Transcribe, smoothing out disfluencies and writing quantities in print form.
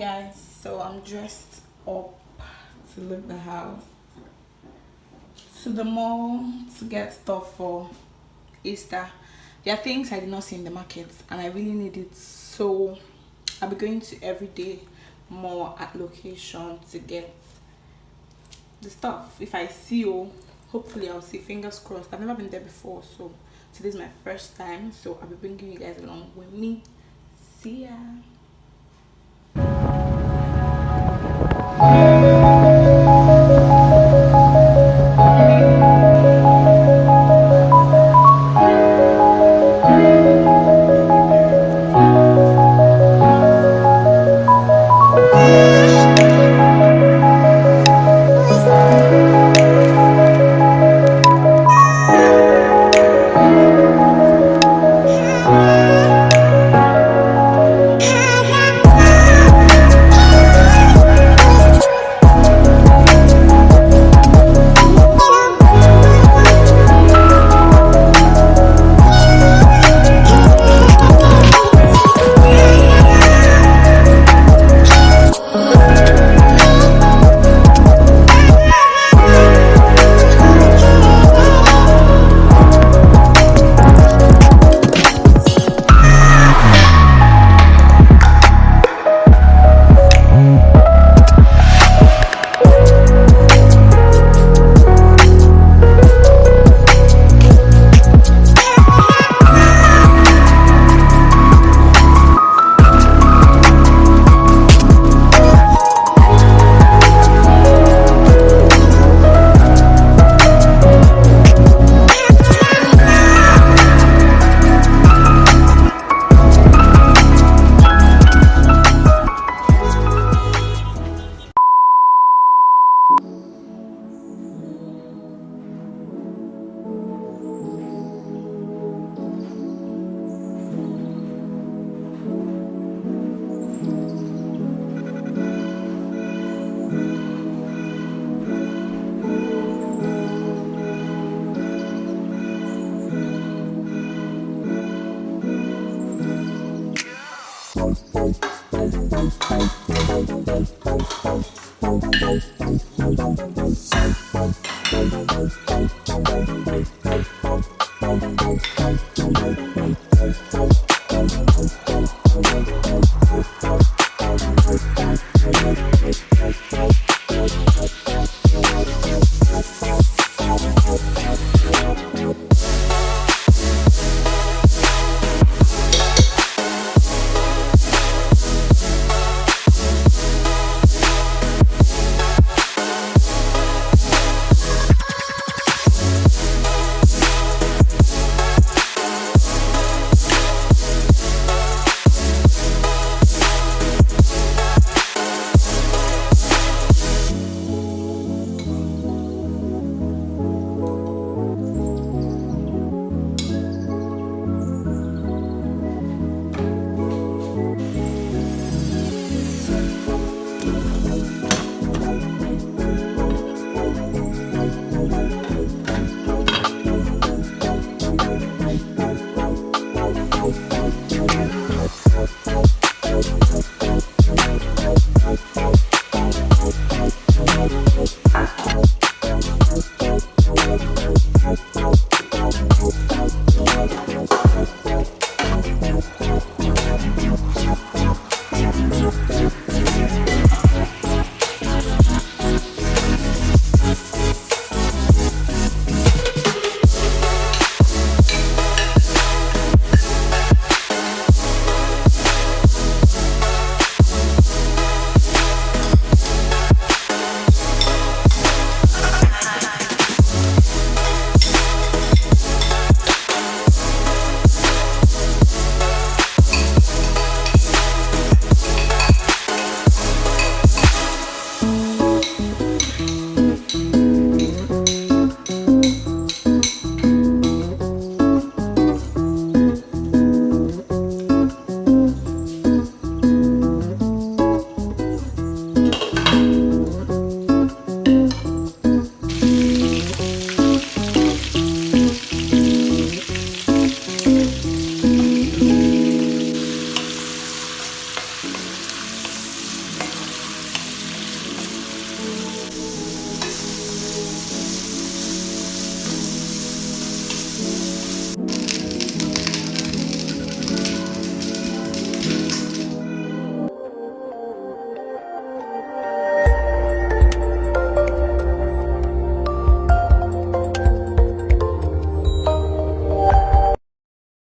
Guys, so I'm dressed up to leave the house to the mall to get stuff for Easter. There are things I did not see in the market and I really need it, so I'll be going to everyday mall at location to get the stuff. If I see you, hopefully I'll see, fingers crossed. I've never been there before, so today's my first time, so I'll be bringing you guys along with me. See ya.